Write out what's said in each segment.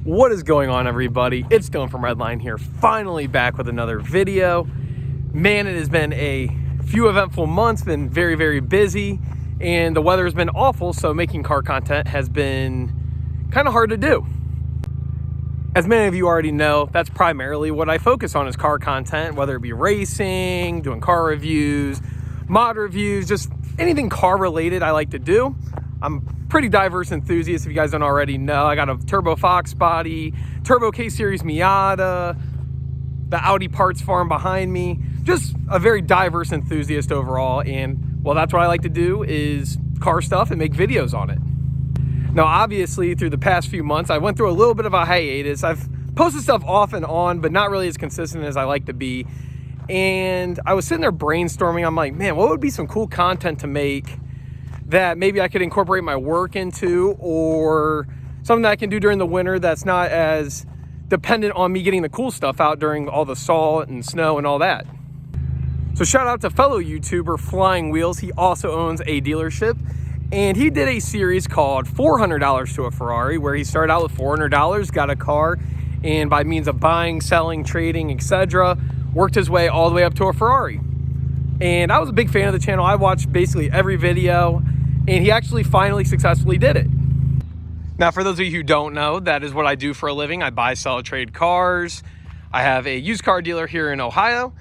What is going on, everybody? It's Dylan from Redline here, finally back with another video. Man, it has been a few eventful months, been very, very busy, and the weather has been awful, so making car content has been kind of hard to do. As many of you already know, that's primarily what I focus on is car content, whether it be racing, doing car reviews, mod reviews, just anything car related I like to do. I'm pretty diverse enthusiast, if you guys don't already know. I got a Turbo Fox body, Turbo K-Series Miata, the Audi parts farm behind me. Just a very diverse enthusiast overall, and well, that's what I like to do is car stuff and make videos on it. Now, obviously, through the past few months, I went through a little bit of a hiatus. I've posted stuff off and on, but not really as consistent as I like to be. And I was sitting there brainstorming. I'm like, man, what would be some cool content to make that maybe I could incorporate my work into, or something that I can do during the winter that's not as dependent on me getting the cool stuff out during all the salt and snow and all that. So shout out to fellow YouTuber Flying Wheels. He also owns a dealership, and he did a series called $400 to a Ferrari, where he started out with $400, got a car, and by means of buying, selling, trading, etc., worked his way all the way up to a Ferrari. And I was a big fan of the channel. I watched basically every video, and he actually finally successfully did it. Now, for those of you who don't know, that is what I do for a living. I buy, sell, trade cars. I have a used car dealer here in Ohio,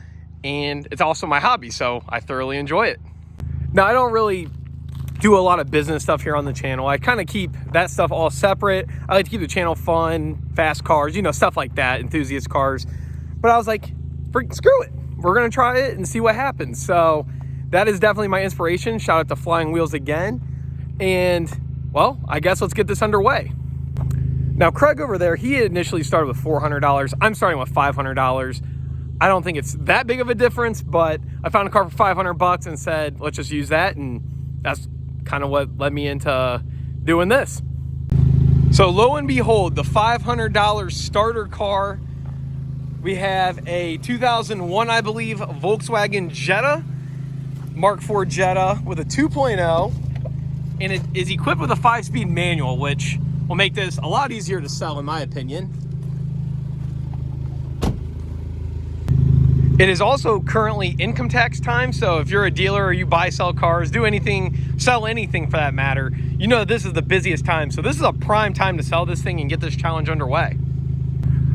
and it's also my hobby, so I thoroughly enjoy it. Now, I don't really do a lot of business stuff here on the channel. I kind of keep that stuff all separate. I like to keep the channel fun, fast cars, you know, stuff like that, enthusiast cars. But I was like, screw it. We're gonna try it and see what happens. So that is definitely my inspiration. Shout out to Flying Wheels again. And well, I guess let's get this underway. Now, Craig over there, he initially started with $400. I'm starting with $500. I don't think it's that big of a difference, but I found a car for 500 bucks and said, let's just use that. And that's kind of what led me into doing this. So lo and behold, the $500 starter car, we have a 2001, I believe, Volkswagen Jetta, Mark IV Jetta with a 2.0, and it is equipped with a 5-speed manual, which will make this a lot easier to sell, in my opinion. It is also currently income tax time, so if you're a dealer or you buy, sell cars, do anything, sell anything for that matter, you know this is the busiest time. So this is a prime time to sell this thing and get this challenge underway.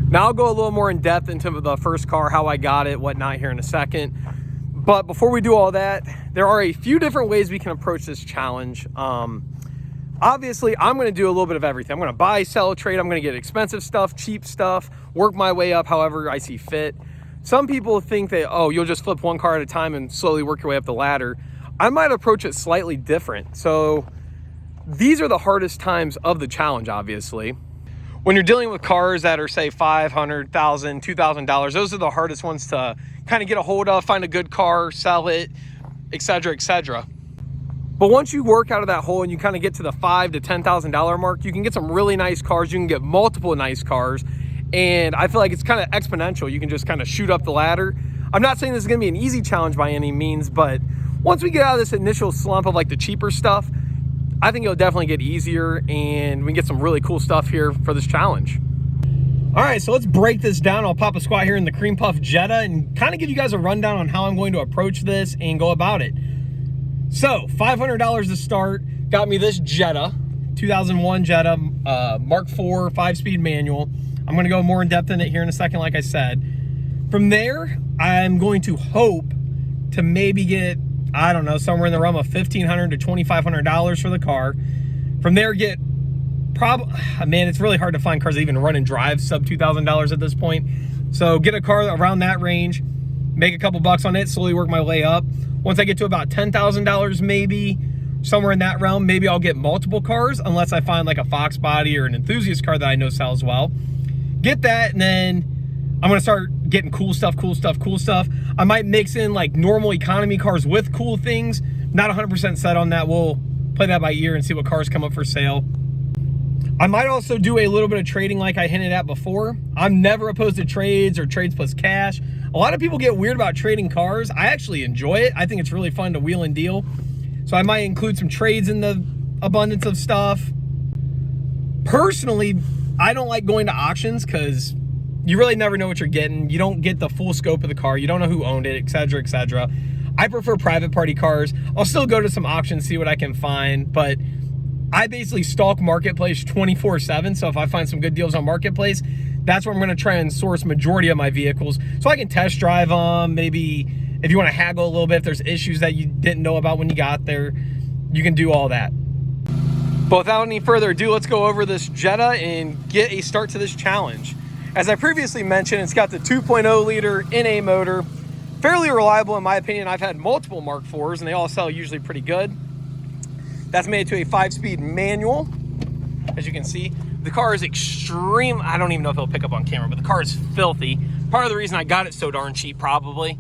Now I'll go a little more in depth into the first car, how I got it, whatnot here in a second. But before we do all that, there are a few different ways we can approach this challenge. Obviously, I'm going to do a little bit of everything. I'm going to buy, sell, trade. I'm going to get expensive stuff, cheap stuff, work my way up however I see fit. Some people think that, oh, you'll just flip one car at a time and slowly work your way up the ladder. I might approach it slightly different. So these are the hardest times of the challenge, obviously. When you're dealing with cars that are, say, $500, $1,000, $2,000, those are the hardest ones to kind of get a hold of, find a good car, sell it, etc., etc. But once you work out of that hole and you kind of get to the $5,000 to $10,000 mark, you can get some really nice cars. You can get multiple nice cars. And I feel like it's kind of exponential. You can just kind of shoot up the ladder. I'm not saying this is going to be an easy challenge by any means, but once we get out of this initial slump of like the cheaper stuff, I think it'll definitely get easier, and we can get some really cool stuff here for this challenge. All right, so let's break this down. I'll pop a squat here in the Cream Puff Jetta and kind of give you guys a rundown on how I'm going to approach this and go about it. So $500 to start got me this Jetta, 2001 Jetta, Mark IV 5-speed manual. I'm going to go more in depth in it here in a second, like I said. From there, I'm going to hope to maybe get, I don't know, somewhere in the realm of $1,500 to $2,500 for the car. From there, get man, it's really hard to find cars that even run and drive sub $2,000 at this point. So get a car around that range, make a couple bucks on it, slowly work my way up. Once I get to about $10,000 maybe, somewhere in that realm, maybe I'll get multiple cars unless I find like a Fox body or an enthusiast car that I know sells well. Get that, and then I'm gonna start getting cool stuff. I might mix in like normal economy cars with cool things. Not 100% set on that. We'll play that by ear and see what cars come up for sale. I might also do a little bit of trading like I hinted at before. I'm never opposed to trades or trades plus cash. A lot of people get weird about trading cars. I actually enjoy it. I think it's really fun to wheel and deal. So I might include some trades in the abundance of stuff. Personally, I don't like going to auctions because you really never know what you're getting. You don't get the full scope of the car. You don't know who owned it, etc., etc. I prefer private party cars. I'll still go to some auctions, see what I can find, but I basically stalk Marketplace 24/7. So if I find some good deals on Marketplace, that's where I'm going to try and source majority of my vehicles so I can test drive them. Maybe if you want to haggle a little bit, if there's issues that you didn't know about when you got there, you can do all that. But without any further ado, let's go over this Jetta and get a start to this challenge. As I previously mentioned, it's got the 2.0 liter NA motor, fairly reliable in my opinion. I've had multiple Mark IVs and they all sell usually pretty good. That's made to a 5-speed manual. As you can see, the car is extreme. I don't even know if it'll pick up on camera, but the car is filthy. Part of the reason I got it so darn cheap, probably.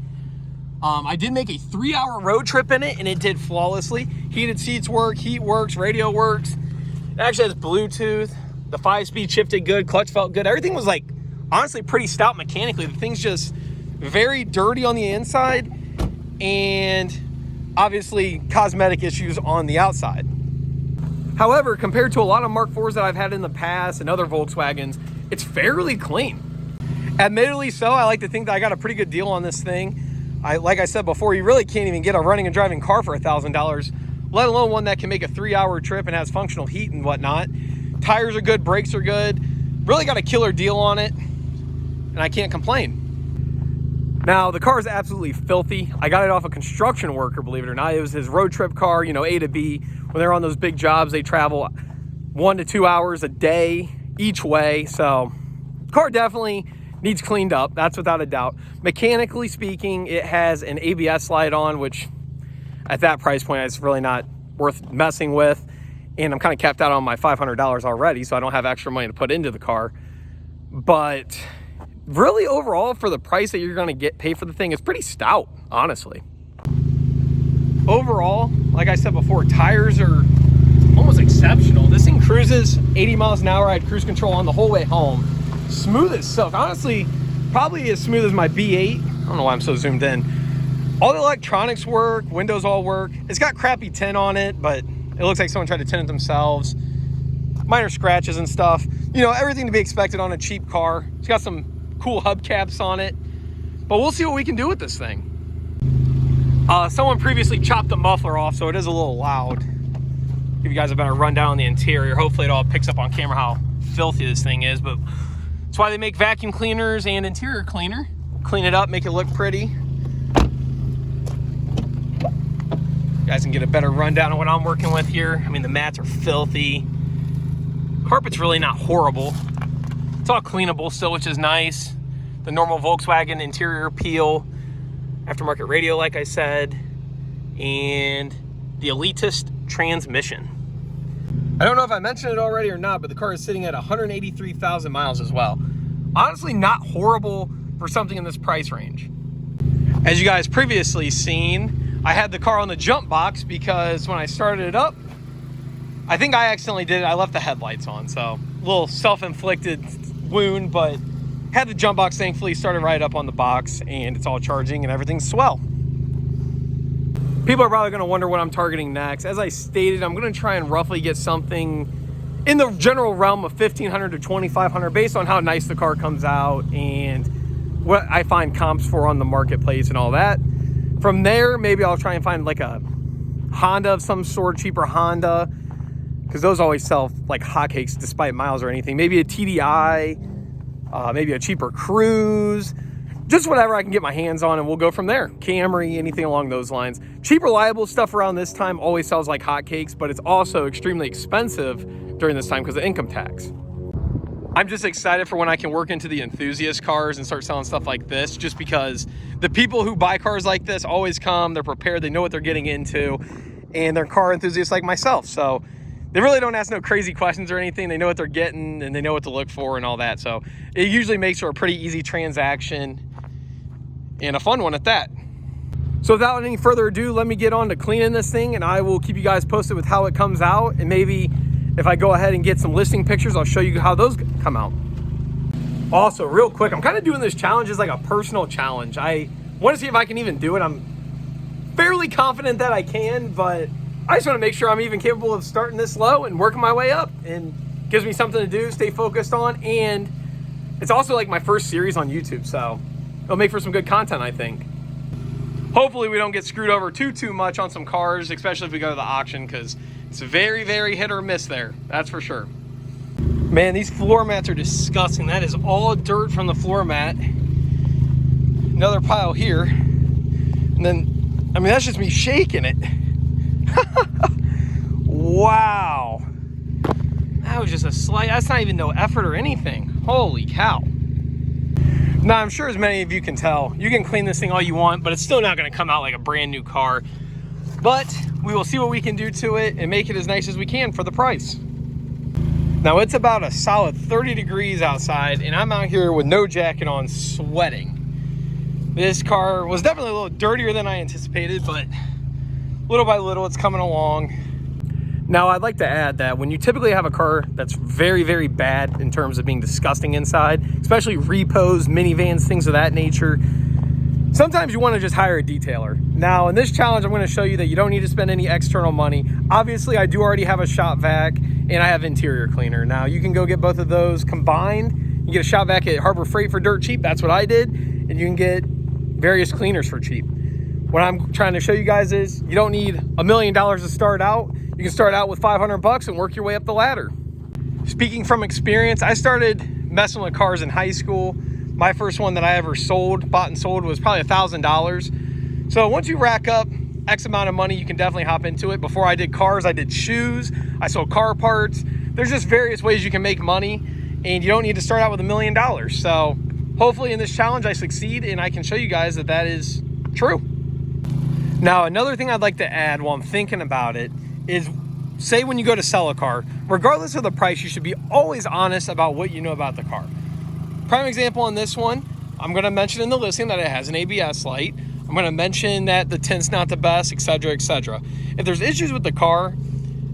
I did make a 3-hour road trip in it and it did flawlessly. Heated seats work, heat works, radio works. It actually has Bluetooth. The 5-speed shifted good, clutch felt good. Everything was like, honestly, pretty stout mechanically. The thing's just very dirty on the inside and obviously cosmetic issues on the outside. However, compared to a lot of Mark IVs that I've had in the past and other Volkswagens, it's fairly clean. Admittedly so, I like to think that I got a pretty good deal on this thing. Like I said before, you really can't even get a running and driving car for $1,000, let alone one that can make a 3-hour trip and has functional heat and whatnot. Tires are good, brakes are good. Really got a killer deal on it, and I can't complain. Now, the car is absolutely filthy. I got it off a construction worker, believe it or not. It was his road trip car, you know, A to B. When they're on those big jobs, they travel 1 to 2 hours a day each way. So, car definitely needs cleaned up. That's without a doubt. Mechanically speaking, it has an ABS slide on, which at that price point, it's really not worth messing with. And I'm kind of capped out on my $500 already, so I don't have extra money to put into the car. But really overall, for the price that you're going to pay for the thing, it's pretty stout, honestly. Overall, like I said before, tires are almost exceptional. This thing cruises 80 miles an hour. I had cruise control on the whole way home. Smooth as silk. Honestly, probably as smooth as my B8. I don't know why I'm so zoomed in. All the electronics work, windows all work. It's got crappy tint on it, but it looks like someone tried to tint it themselves. Minor scratches and stuff. You know, everything to be expected on a cheap car. It's got some cool hubcaps on it. But we'll see what we can do with this thing. Someone previously chopped the muffler off, so it is a little loud. Give you guys a better rundown on the interior. Hopefully it all picks up on camera how filthy this thing is, but that's why they make vacuum cleaners and interior cleaner. Clean it up, make it look pretty. You guys can get a better rundown on what I'm working with here. I mean, the mats are filthy. Carpet's really not horrible. It's all cleanable still, which is nice. The normal Volkswagen interior peel, aftermarket radio, like I said, and the elitist transmission. I don't know if I mentioned it already or not, but the car is sitting at 183,000 miles as well. Honestly, not horrible for something in this price range. As you guys previously seen, I had the car on the jump box because when I started it up, I think I accidentally did it. I left the headlights on, so a little self-inflicted wound, but had the jump box, thankfully, started right up on the box, and it's all charging and everything's swell. People are probably gonna wonder what I'm targeting next. As I stated, I'm gonna try and roughly get something in the general realm of $1,500 to $2,500 based on how nice the car comes out and what I find comps for on the marketplace and all that. From there, maybe I'll try and find like a Honda of some sort, cheaper Honda, because those always sell like hotcakes despite miles or anything. Maybe a TDI, maybe a cheaper Cruise, just whatever I can get my hands on, and we'll go from there. Camry, anything along those lines. Cheap, reliable stuff around this time always sells like hotcakes, but it's also extremely expensive during this time because of income tax. I'm just excited for when I can work into the enthusiast cars and start selling stuff like this, just because the people who buy cars like this always come, they're prepared, they know what they're getting into, and they're car enthusiasts like myself. So they really don't ask no crazy questions or anything. They know what they're getting and they know what to look for and all that. So it usually makes for a pretty easy transaction and a fun one at that. So without any further ado, let me get on to cleaning this thing, and I will keep you guys posted with how it comes out. And maybe if I go ahead and get some listing pictures, I'll show you how those come out. Also, real quick, I'm kind of doing this challenge as like a personal challenge. I want to see if I can even do it. I'm fairly confident that I can, but I just want to make sure I'm even capable of starting this low and working my way up. And Gives me something to do, stay focused on, and it's also like my first series on YouTube, so it'll make for some good content, I think. Hopefully we don't get screwed over too much on some cars, especially if we go to the auction, because it's very hit or miss there, that's for sure. Man, these floor mats are disgusting. That is all dirt from the floor mat. Another pile here. And then, I mean, that's just me shaking it. Wow. That was just a slight, that's not even no effort or anything. Holy cow. Now, I'm sure as many of you can tell, you can clean this thing all you want, but it's still not gonna come out like a brand new car. But we will see what we can do to it and make it as nice as we can for the price. Now, it's about a solid 30 degrees outside, and I'm out here with no jacket on, sweating. This car was definitely a little dirtier than I anticipated, but little by little, it's coming along. Now, I'd like to add that when you typically have a car that's very bad in terms of being disgusting inside, especially repos, minivans, things of that nature, sometimes you want to just hire a detailer. Now, in this challenge, I'm going to show you that you don't need to spend any external money. Obviously, I do already have a shop vac and I have interior cleaner. Now, you can go get both of those combined. You get a shop vac at Harbor Freight for dirt cheap. That's what I did. And you can get various cleaners for cheap. What I'm trying to show you guys is you don't need $1 million to start out. You can start out with 500 bucks and work your way up the ladder. Speaking from experience, I started messing with cars in high school. My first one that I ever bought and sold was probably $1,000. So once you rack up X amount of money, you can definitely hop into it. Before I did cars, I did shoes, I sold car parts. There's just various ways you can make money, and you don't need to start out with $1 million. So hopefully in this challenge I succeed and I can show you guys that that is true. Now, another thing I'd like to add while I'm thinking about it is, say when you go to sell a car, regardless of the price, you should be always honest about what you know about the car. Prime example on this one, I'm going to mention in the listing that it has an ABS light. I'm going to mention that the tint's not the best, etc., etc. If there's issues with the car,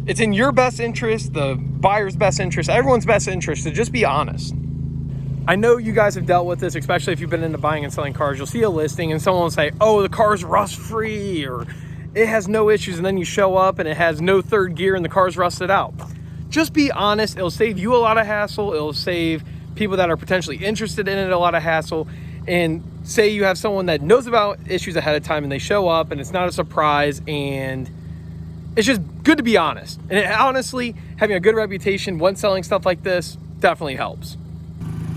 it's in your best interest, the buyer's best interest, everyone's best interest to just be honest. I know you guys have dealt with this, especially if you've been into buying and selling cars. You'll see a listing and someone will say, oh, the car's rust-free, or it has no issues, and then you show up and it has no third gear and the car's rusted out. Just be honest. It'll save you a lot of hassle. It'll save people that are potentially interested in it a lot of hassle. And say you have someone that knows about issues ahead of time and they show up and it's not a surprise, and it's just good to be honest. And honestly, having a good reputation when selling stuff like this definitely helps.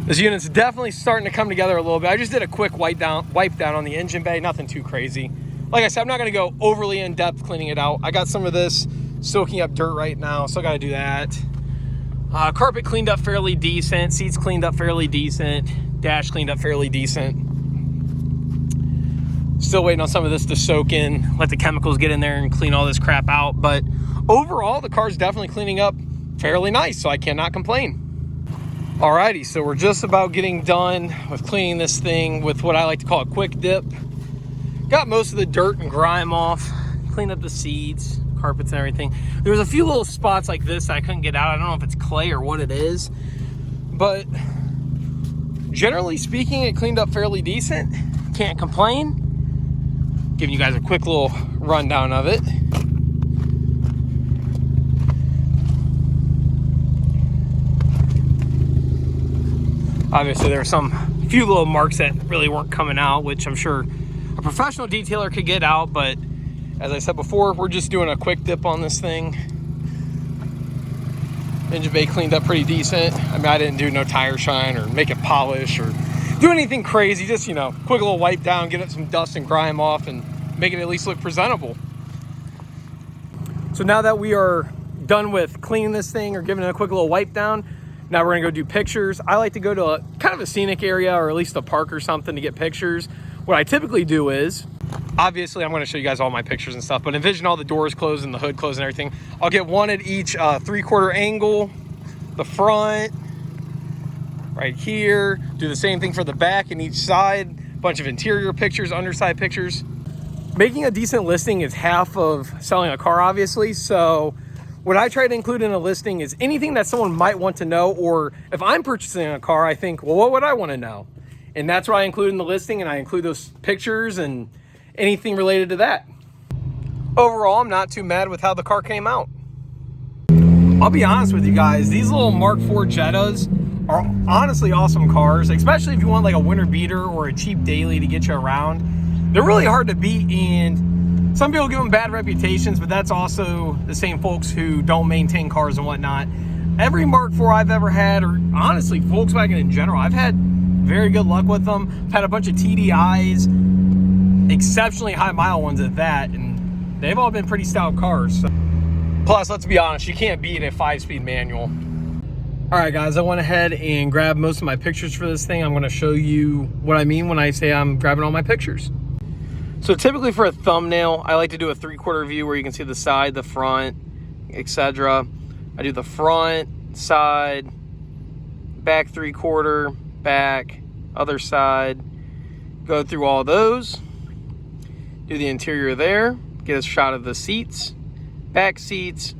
This unit's definitely starting to come together a little bit. I just did a quick wipe down on the engine bay, nothing too crazy. Like I said, I'm not gonna go overly in depth cleaning it out. I got some of this soaking up dirt right now, so I gotta do that. Carpet cleaned up fairly decent, seats cleaned up fairly decent, dash cleaned up fairly decent. Still waiting on some of this to soak in, let the chemicals get in there and clean all this crap out. But overall, the car's definitely cleaning up fairly nice, so I cannot complain. Alrighty, so we're just about getting done with cleaning this thing with what I like to call a quick dip. Got most of the dirt and grime off, cleaned up the seats, carpets and everything. There's a few little spots like this that I couldn't get out. I don't know if it's clay or what it is, but generally speaking, it cleaned up fairly decent. Can't complain. Giving you guys a quick little rundown of it. Obviously, there were some few little marks that really weren't coming out, which I'm sure a professional detailer could get out, but as I said before, we're just doing a quick dip on this thing. Engine bay cleaned up pretty decent. I mean, I didn't do no tire shine or make it polish or do anything crazy. Just, you know, quick little wipe down, get some dust and grime off and make it at least look presentable. So now that we are done with cleaning this thing or giving it a quick little wipe down, now we're gonna go do pictures. I like to go to a kind of a scenic area or at least a park or something to get pictures. What I typically do is, obviously I'm gonna show you guys all my pictures and stuff, but envision all the doors closed and the hood closed and everything. I'll get one at each 3/4 angle, the front, right here. Do the same thing for the back and each side. Bunch of interior pictures, underside pictures. Making a decent listing is half of selling a car, obviously. So what I try to include in a listing is anything that someone might want to know, or if I'm purchasing a car, I think, well, what would I want to know? And that's what I include in the listing, and I include those pictures and anything related to that. Overall, I'm not too mad with how the car came out. I'll be honest with you guys, these little Mark IV Jettas are honestly awesome cars, especially if you want like a winter beater or a cheap daily to get you around. They're really hard to beat, and some people give them bad reputations, but that's also the same folks who don't maintain cars and whatnot. Every Mark IV I've ever had, or honestly Volkswagen in general, I've had very good luck with them. I've had a bunch of TDIs, exceptionally high mile ones at that, and they've all been pretty stout cars. So. Plus, let's be honest, you can't beat a 5-speed manual. All right, guys, I went ahead and grabbed most of my pictures for this thing. I'm going to show you what I mean when I say I'm grabbing all my pictures. So typically for a thumbnail, I like to do a 3/4 view where you can see the side, the front, etc. I do the front, side, back 3/4, back, other side. Go through all those. Do the interior there. Get a shot of the seats, back seats,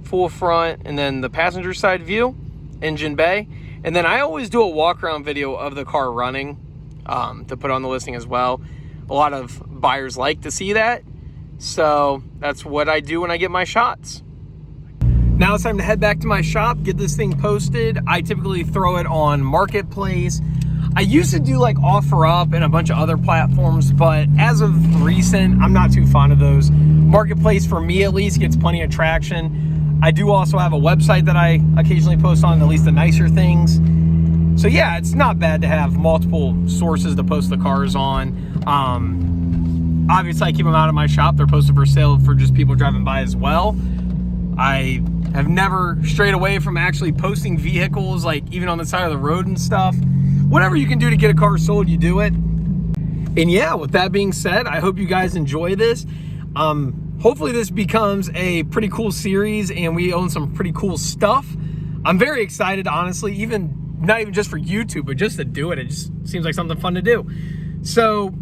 full front, and then the passenger side view, engine bay. And then I always do a walk around video of the car running to put on the listing as well. A lot of buyers like to see that, so that's what I do when I get my shots. Now it's time to head back to my shop, get this thing posted. I typically throw it on Marketplace. I used to do like OfferUp and a bunch of other platforms, but as of recent, I'm not too fond of those. Marketplace, for me at least, gets plenty of traction. I do also have a website that I occasionally post on, at least the nicer things. So yeah, it's not bad to have multiple sources to post the cars on. Obviously, I keep them out of my shop. They're posted for sale for just people driving by as well. I have never strayed away from actually posting vehicles, like even on the side of the road and stuff. Whatever you can do to get a car sold, you do it. And yeah, with that being said, I hope you guys enjoy this. Hopefully this becomes a pretty cool series and we own some pretty cool stuff. I'm very excited, honestly, not even just for YouTube, but just to do it. It just seems like something fun to do. So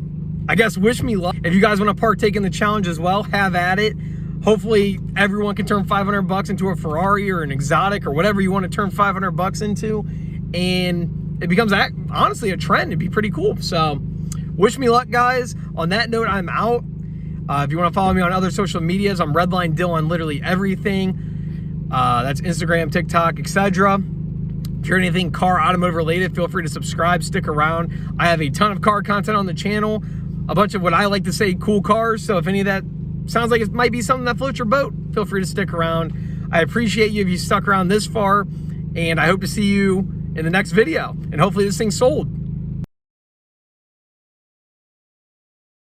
I guess wish me luck. If you guys want to partake in the challenge as well, have at it. Hopefully everyone can turn 500 bucks into a Ferrari or an exotic or whatever you want to turn 500 bucks into. And it becomes honestly a trend. It'd be pretty cool. So wish me luck, guys. On that note, I'm out. If you want to follow me on other social medias, I'm Redline Dill on literally everything. That's Instagram, TikTok, etc. If you're anything car, automotive related, feel free to subscribe, stick around. I have a ton of car content on the channel, a bunch of what I like to say cool cars. So if any of that sounds like it might be something that floats your boat, feel free to stick around. I appreciate you if you stuck around this far, and I hope to see you in the next video. And hopefully this thing's sold.